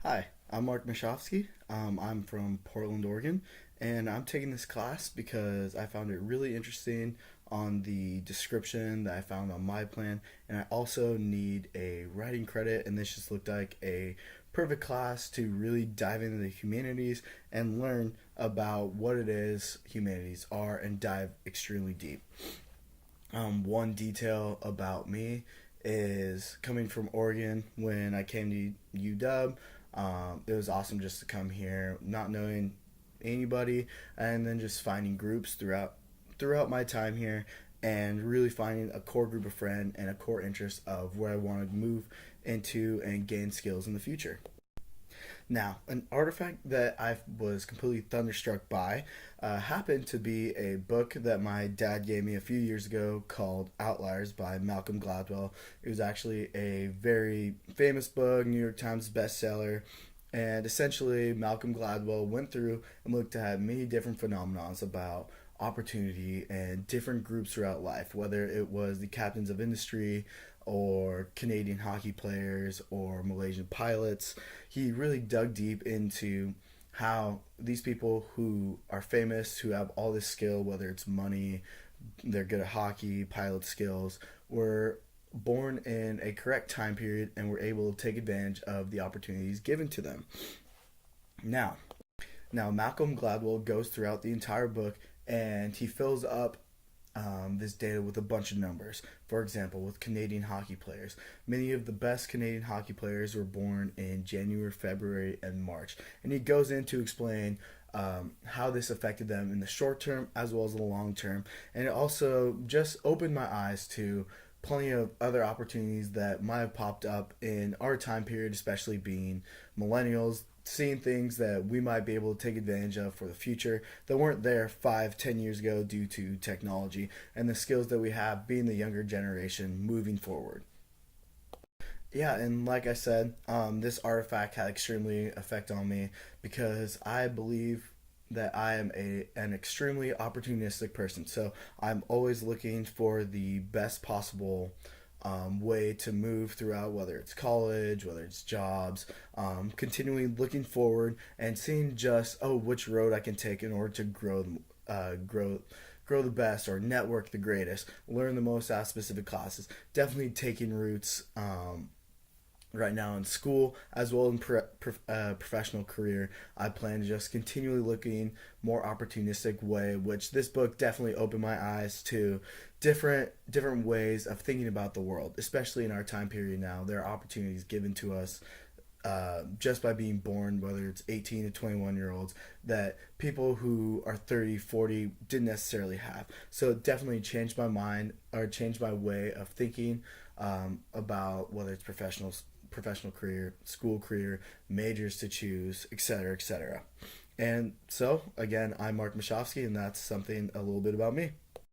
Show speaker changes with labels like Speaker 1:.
Speaker 1: Hi, I'm Mark Mashofsky. I'm from Portland, Oregon, and I'm taking this class because I found it really interesting on the description that I found on my plan, and I also need a writing credit, and this just looked like a perfect class to really dive into the humanities and learn about what it is humanities are and dive extremely deep. One detail about me is coming from Oregon when I came to UW. It was awesome just to come here, not knowing anybody, and then just finding groups throughout my time here, and really finding a core group of friends and a core interest of where I want to move into and gain skills in the future. Now, an artifact that I was completely thunderstruck by happened to be a book that my dad gave me a few years ago called Outliers by Malcolm Gladwell. It was actually a very famous book, New York Times bestseller. And essentially, Malcolm Gladwell went through and looked at many different phenomenons about opportunity and different groups throughout life, whether it was the captains of industry or Canadian hockey players or Malaysian pilots. He really dug deep into how these people who are famous, who have all this skill, whether it's money, they're good at hockey, pilot skills, were born in a correct time period and were able to take advantage of the opportunities given to them. Now, now Malcolm Gladwell goes throughout the entire book and he fills up this data with a bunch of numbers. For example, with Canadian hockey players, many of the best Canadian hockey players were born in January, February, and March. And he goes in to explain how this affected them in the short term as well as the long term. And it also just opened my eyes to plenty of other opportunities that might have popped up in our time period, especially being millennials, seeing things that we might be able to take advantage of for the future that weren't there 5, 10 years ago due to technology and the skills that we have being the younger generation moving forward. Yeah, and like I said, this artifact had extremely effect on me because I believe that I am an extremely opportunistic person. So I'm always looking for the best possible way to move throughout, whether it's college, whether it's jobs, continually looking forward and seeing just which road I can take in order to grow the best or network the greatest, learn the most out of specific classes. Definitely taking roots right now in school as well in professional career. I plan to just continually looking more opportunistic way, which this book definitely opened my eyes to different ways of thinking about the world, especially in our time period now. There are opportunities given to us just by being born, whether it's 18 to 21 year olds, that people who are 30, 40 didn't necessarily have. So it definitely changed my mind or changed my way of thinking about whether it's professional career, school career, majors to choose, etc., etc. And so, again, I'm Mark Mashofsky, and that's something a little bit about me.